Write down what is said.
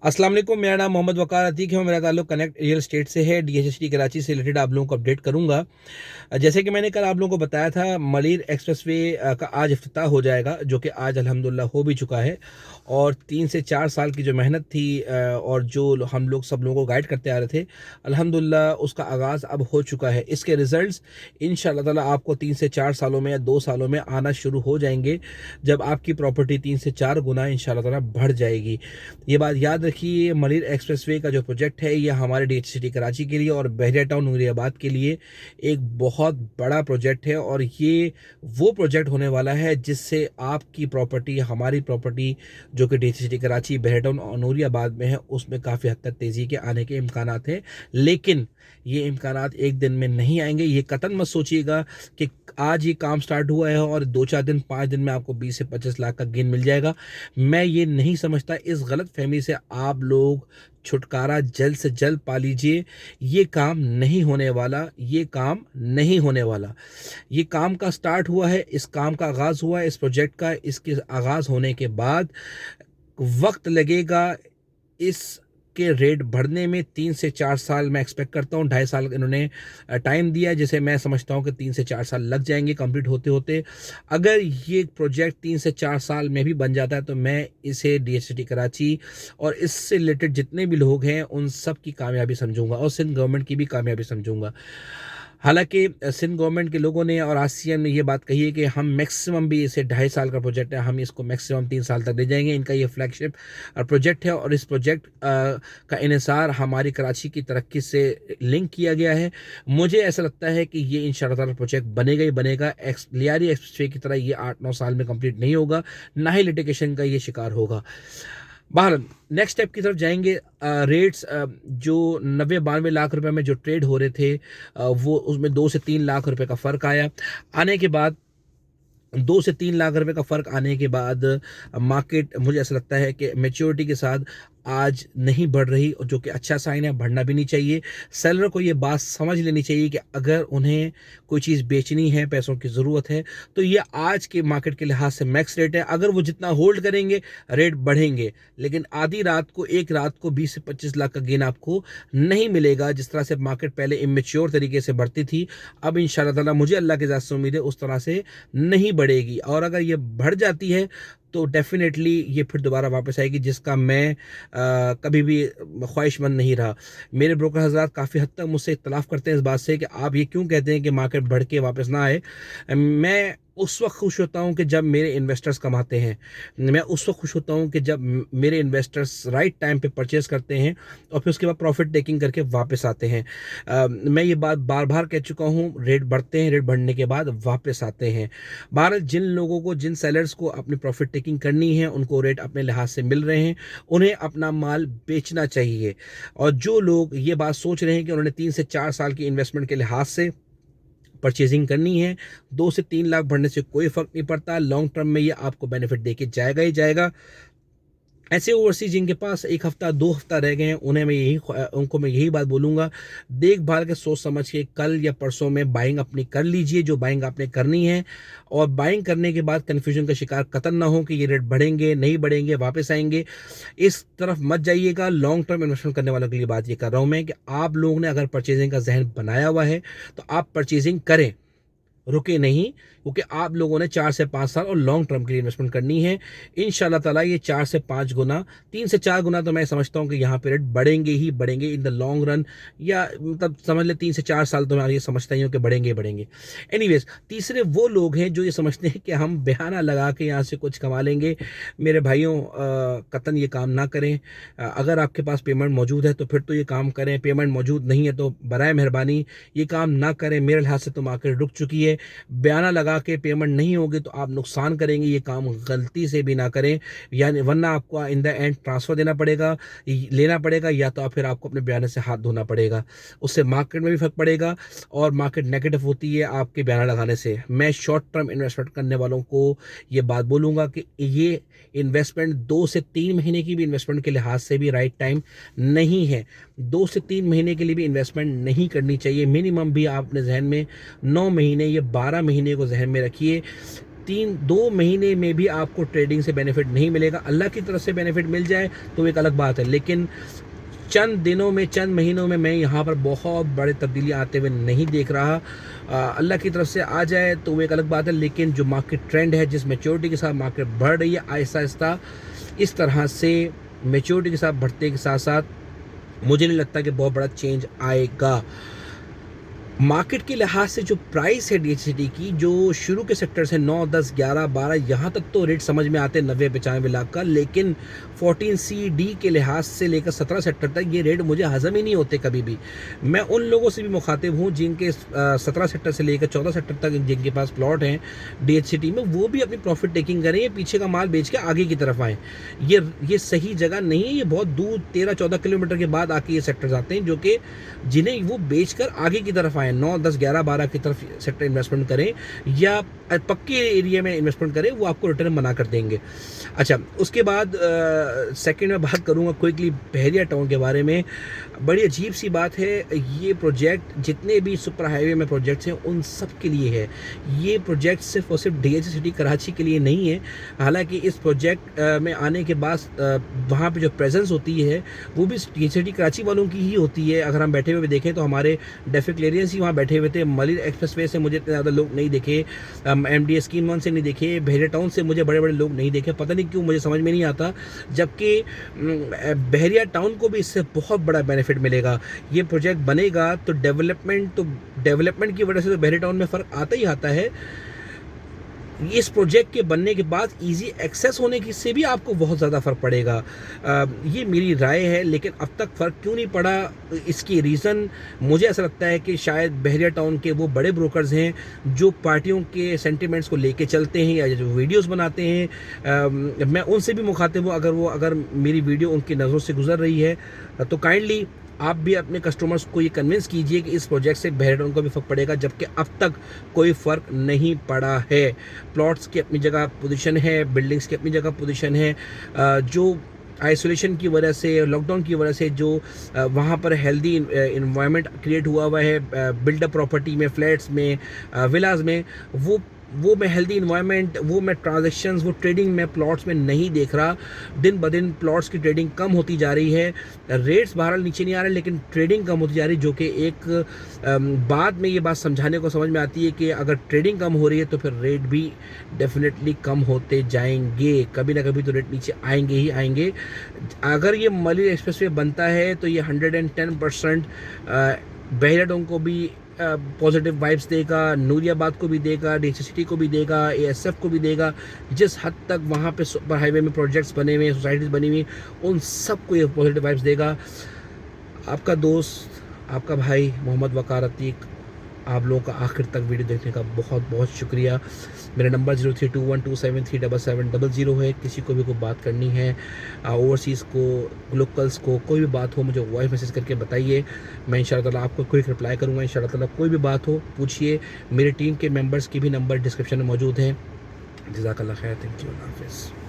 अस्सलाम वालेकुम। मेरा नाम मोहम्मद वकार अतीक है और मेरा ताल्लुक कनेक्ट रियल एस्टेट से है। डीएचएसटी कराची से रिलेटेड आप लोगों को अपडेट करूंगा। जैसे कि मैंने कल आप लोगों को बताया था, मलिर एक्सप्रेसवे का आज इफ्तिताह हो जाएगा, जो कि आज अल्हम्दुलिल्लाह हो भी चुका है। और 3 से 4 साल की जो मेहनत थी और जो हम लोग सब लोगों को गाइड करते आ रहे थे, अल्हम्दुलिल्लाह उसका आगाज़ अब हो चुका है। इसके रिजल्ट्स इंशाअल्लाह ताला आपको 3 से 4 सालों में या 2 सालों में आना शुरू हो जाएंगे, जब आपकी प्रॉपर्टी 3 से 4 गुना इंशाअल्लाह ताला बढ़ जाएगी। ये बात याद रखिए, मलिर एक्सप्रेसवे का जो प्रोजेक्ट है ये हमारे डीएचसीटी कराची के लिए और बहरिया टाउन नूरियाबाद के लिए एक बहुत बड़ा प्रोजेक्ट है। और ये वो प्रोजेक्ट होने वाला है जिससे आपकी प्रॉपर्टी, हमारी प्रॉपर्टी जो कि डीएचसीटी कराची, बहरिया टाउन और नूरियाबाद में है, उसमें काफ़ी हद तक तेज़ी के आने के इम्कानात हैं। लेकिन ये इम्कानात एक दिन में नहीं आएंगे। ये कतन मत सोचिएगा कि आज ये काम स्टार्ट हुआ है और 2 4 दिन 5 दिन में आपको 20 से 25 लाख का गेन मिल जाएगा। मैं ये नहीं समझता। इस गलत फहमी से आप लोग छुटकारा जल्द से जल्द पा लीजिए। ये काम नहीं होने वाला, ये काम नहीं होने वाला। ये काम का स्टार्ट हुआ है, इस काम का आगाज़ हुआ है, इस प्रोजेक्ट का, इसके आगाज़ होने के बाद वक्त लगेगा इस के रेट बढ़ने में। 3 से 4 साल मैं एक्सपेक्ट करता हूँ। 2.5 साल इन्होंने टाइम दिया है, जिसे मैं समझता हूँ कि 3 से 4 साल लग जाएंगे कंप्लीट होते होते। अगर ये प्रोजेक्ट 3 से 4 साल में भी बन जाता है तो मैं इसे डीएचसीटी कराची और इससे रिलेटेड जितने भी लोग हैं उन सब की कामयाबी समझूंगा और सिंध गवर्नमेंट की भी कामयाबी समझूंगा। हालांकि सिंध गवर्नमेंट के लोगों ने और आसियान ने ये बात कही है कि हम मैक्सिमम भी, इसे 2.5 साल का प्रोजेक्ट है, हम इसको मैक्सिमम 3 साल तक ले जाएंगे। इनका ये फ्लैगशिप प्रोजेक्ट है और इस प्रोजेक्ट का इन्हिसार हमारी कराची की तरक्की से लिंक किया गया है। मुझे ऐसा लगता है कि ये इंशाअल्लाह ताला प्रोजेक्ट बनेगा ही बनेगा। लियारी एक्सप्रेसवे की तरह ये 8 9 साल में कंप्लीट नहीं होगा, ना ही लिटिगेशन का ये शिकार होगा। बहरहाल नेक्स्ट स्टेप की तरफ जाएंगे। रेट्स जो 90 92 लाख रुपए में जो ट्रेड हो रहे थे, वो उसमें 2 से 3 लाख रुपए का फ़र्क आया। आने के बाद 2 से 3 लाख रुपए का फ़र्क आने के बाद मार्केट, मुझे ऐसा लगता है कि मेच्योरिटी के साथ आज नहीं बढ़ रही, और जो कि अच्छा साइन है, बढ़ना भी नहीं चाहिए। सेलर को ये बात समझ लेनी चाहिए कि अगर उन्हें कोई चीज़ बेचनी है, पैसों की ज़रूरत है, तो ये आज के मार्केट के लिहाज से मैक्स रेट है। अगर वो जितना होल्ड करेंगे रेट बढ़ेंगे, लेकिन आधी रात को, एक रात को 20 से 25 लाख का गेन आपको नहीं मिलेगा। जिस तरह से मार्केट पहले इमेच्योर तरीके से बढ़ती थी, अब इंशाल्लाह ताला मुझे अल्लाह के ज़ात से उम्मीद है उस तरह से नहीं बढ़ेगी। और अगर ये बढ़ जाती है तो डेफिनेटली ये फिर दोबारा वापस आएगी, जिसका मैं कभी भी ख्वाहिशमंद नहीं रहा। मेरे ब्रोकर हजरात काफ़ी हद तक मुझसे इख्तलाफ करते हैं इस बात से कि आप ये क्यों कहते हैं कि मार्केट बढ़ के वापस ना आए। मैं उस वक्त खुश होता हूँ कि जब मेरे इन्वेस्टर्स कमाते हैं। मैं उस वक्त खुश होता हूँ कि जब मेरे इन्वेस्टर्स राइट टाइम पे परचेज करते हैं और फिर उसके बाद प्रॉफिट टेकिंग करके वापस आते हैं। मैं ये बात बार बार कह चुका हूँ, रेट बढ़ते हैं, रेट बढ़ने के बाद वापस आते हैं। भारत, जिन लोगों को, जिन सेलर्स को अपनी प्रॉफिट टेकिंग करनी है, उनको रेट अपने लिहाज से मिल रहे हैं, उन्हें अपना माल बेचना चाहिए। और जो लोग ये बात सोच रहे हैं कि उन्होंने 3 से 4 साल की इन्वेस्टमेंट के लिहाज से परचेजिंग करनी है, 2 से 3 लाख बढ़ने से कोई फर्क नहीं पड़ता। लॉन्ग टर्म में ये आपको बेनिफिट देके जाएगा ही जाएगा। ऐसे ओवरसीज जिनके पास 1 हफ्ता 2 हफ्ता रह गए हैं, उनको मैं यही बात बोलूँगा, देखभाल के सोच समझ के कल या परसों में बाइंग अपनी कर लीजिए, जो बाइंग आपने करनी है। और बाइंग करने के बाद कन्फ्यूजन का शिकार कतन ना हो कि ये रेट बढ़ेंगे नहीं बढ़ेंगे, वापस आएंगे, इस तरफ मत जाइएगा। लॉन्ग टर्म इन्वेस्टमेंट करने वालों के लिए बात ये कर रहा हूँ मैं कि आप लोगों ने अगर परचेजिंग का जहन बनाया हुआ है तो आप परचेजिंग करें, रुके नहीं। क्योंकि आप लोगों ने 4 से 5 साल और लॉन्ग टर्म के लिए इन्वेस्टमेंट करनी है। इंशाल्लाह ताला ये 4 से 5 गुना, 3 से 4 गुना तो मैं समझता हूँ कि यहाँ पे रेट बढ़ेंगे ही बढ़ेंगे इन द लॉन्ग रन। या मतलब समझ ले 3 से 4 साल तो मैं ये समझता ही हूँ कि बढ़ेंगे ही बढ़ेंगे। एनीवेज, तीसरे वो लोग हैं जो ये समझते हैं कि हम बहाना लगा के यहाँ से कुछ कमा लेंगे। मेरे भाइयों, कतन ये काम ना करें। अगर आपके पास पेमेंट मौजूद है तो फिर तो ये काम करें, पेमेंट मौजूद नहीं है तो बराए मेहरबानी ये काम ना करें। मेरे लिहाज से तो मार्केट रुक चुकी है। बयाना लगा के पेमेंट नहीं होगी तो आप नुकसान करेंगे, ये काम गलती से भी ना करें। यानी वरना आपको इन द एंड ट्रांसफ़र देना पड़ेगा, लेना पड़ेगा, या तो फिर आपको अपने बयाने से हाथ धोना पड़ेगा। उससे मार्केट में भी फर्क पड़ेगा और मार्केट नेगेटिव होती है आपके बयाना लगाने से। मैं शॉर्ट टर्म इन्वेस्टमेंट करने वालों को ये बात बोलूँगा कि ये इन्वेस्टमेंट 2 से 3 महीने की भी इन्वेस्टमेंट के लिहाज से भी राइट टाइम नहीं है। 2 से 3 महीने के लिए भी इन्वेस्टमेंट नहीं करनी चाहिए। मिनिमम भी आप अपने जहन में 9 महीने या 12 महीने को जहन में रखिए। 2 महीने में भी आपको ट्रेडिंग से बेनिफिट नहीं मिलेगा। अल्लाह की तरफ से बेनिफिट मिल जाए तो एक अलग बात है, लेकिन चंद दिनों में, चंद महीनों में मैं यहाँ पर बहुत बड़े तब्दीली आते हुए नहीं देख रहा। अल्लाह की तरफ से आ जाए तो वो एक अलग बात है, लेकिन जो मार्केट ट्रेंड है, जिस मैच्योरिटी के साथ मार्केट बढ़ रही है आहिस्ता आहिस्ता, इस तरह से मैच्योरिटी के साथ बढ़ते के साथ साथ मुझे नहीं लगता कि बहुत बड़ा चेंज आएगा। मार्केट के लिहाज से जो प्राइस है DHCT की, जो शुरू के सेक्टर से 9, 10, 11, 12 यहाँ तक तो रेट समझ में आते हैं 90-95 लाख का, लेकिन 14C/D के लिहाज से लेकर 17 सेक्टर तक ये रेट मुझे हजम ही नहीं होते कभी भी। मैं उन लोगों से भी मुखातिब हूँ जिनके 17 सेक्टर से लेकर 14 सेक्टर तक जिनके पास प्लॉट हैं DHCT में, वो भी अपनी प्रॉफिट टेकिंग करें, ये पीछे का माल बेच के आगे की तरफ आएँ। ये सही जगह नहीं है, ये बहुत दूर 13-14 किलोमीटर के बाद आके ये सेक्टर्स आते हैं, जो कि जिन्हें वो बेच कर आगे की तरफ आए, 9, 10, 11, 12 की तरफ सेक्टर इन्वेस्टमेंट करें या पक्के एरिया में इन्वेस्टमेंट करें, वो आपको रिटर्न बना कर देंगे। अच्छा, उसके बाद सेकंड में बात करूंगा क्विकली बहरिया टाउन के बारे में। बड़ी अजीब सी बात है, ये प्रोजेक्ट जितने भी सुपर हाईवे में प्रोजेक्ट्स हैं उन सब के लिए है। ये प्रोजेक्ट सिर्फ और सिर्फ DHCT कराची के लिए नहीं है। हालांकि इस प्रोजेक्ट में आने के बाद वहाँ पे जो प्रेजेंस होती है वो भी DHCT कराची वालों की ही होती है। अगर हम बैठे हुए देखें तो हमारे डेफिक क्लियरेंस ही वहाँ बैठे हुए थे। मलिर एक्सप्रेसवे से मुझे इतने ज़्यादा लोग नहीं दिखे, MDA स्कीम 1 से नहीं दिखे, बहरिया टाउन से मुझे बड़े बड़े लोग नहीं देखे, पता नहीं क्यों, मुझे समझ में नहीं आता। जबकि बहरिया टाउन को भी इससे बहुत बड़ा बेनिफिट मिलेगा। ये प्रोजेक्ट बनेगा तो डेवलपमेंट की वजह से तो बहरिया टाउन में फ़र्क आता ही आता है। इस प्रोजेक्ट के बनने के बाद इजी एक्सेस होने की से भी आपको बहुत ज़्यादा फ़र्क पड़ेगा। ये मेरी राय है, लेकिन अब तक फ़र्क क्यों नहीं पड़ा, इसकी रीज़न मुझे ऐसा लगता है कि शायद बहरिया टाउन के वो बड़े ब्रोकर्स हैं जो पार्टियों के सेंटिमेंट्स को लेके चलते हैं या जो वीडियोस बनाते हैं। मैं उनसे भी मुखातिब हूँ, अगर मेरी वीडियो उनकी नज़रों से गुजर रही है तो काइंडली आप भी अपने कस्टमर्स को ये कन्विंस कीजिए कि इस प्रोजेक्ट से बहरिया टाउन को भी फ़र्क पड़ेगा, जबकि अब तक कोई फ़र्क नहीं पड़ा है। प्लॉट्स की अपनी जगह पोजीशन है, बिल्डिंग्स की अपनी जगह पोजीशन है। जो आइसोलेशन की वजह से, लॉकडाउन की वजह से जो वहाँ पर हेल्दी इन्वायरमेंट क्रिएट हुआ है बिल्डअप प्रॉपर्टी में, फ्लैट्स में, विलाज में, वो मैं हेल्दी इन्वायरमेंट, वो मैं ट्रांजैक्शंस, वो ट्रेडिंग में प्लॉट्स में नहीं देख रहा। दिन ब दिन प्लॉट्स की ट्रेडिंग कम होती जा रही है। रेट्स बहरहाल नीचे नहीं आ रहे, लेकिन ट्रेडिंग कम होती जा रही है, जो कि एक बाद में ये बात समझाने को समझ में आती है कि अगर ट्रेडिंग कम हो रही है तो फिर रेट भी डेफिनेटली कम होते जाएंगे। कभी ना कभी तो रेट नीचे आएंगे ही आएंगे। अगर ये मलिर एक्सप्रेसवे बनता है तो ये 110% बहरिया टाउन को भी पॉजिटिव वाइब्स देगा, नूरियाबाद को भी देगा, DHCT को भी देगा, ASF को भी देगा। जिस हद तक वहाँ पे सुपर हाईवे में प्रोजेक्ट्स बने हुए हैं, सोसाइटीज़ बनी हुई, उन सबको ये पॉजिटिव वाइब्स देगा। आपका दोस्त, आपका भाई मोहम्मद वकार अतीक, आप लोगों का आखिर तक वीडियो देखने का बहुत बहुत शुक्रिया। मेरा नंबर 032127377700 है। किसी को भी कोई बात करनी है, ओवरसीज़ को, लोकल्स को, कोई भी बात हो, मुझे वॉइस मैसेज करके बताइए। मैं इंशाअल्लाह ताला आपको क्विक रिप्लाई करूँगा। इंशाअल्लाह ताला कोई भी बात हो पूछिए। मेरी टीम के मेंबर्स की भी नंबर डिस्क्रिप्शन में मौजूद हैं। जज़ाकल्लाह खैर, थैंक यू, अल्लाह हाफ़िज़।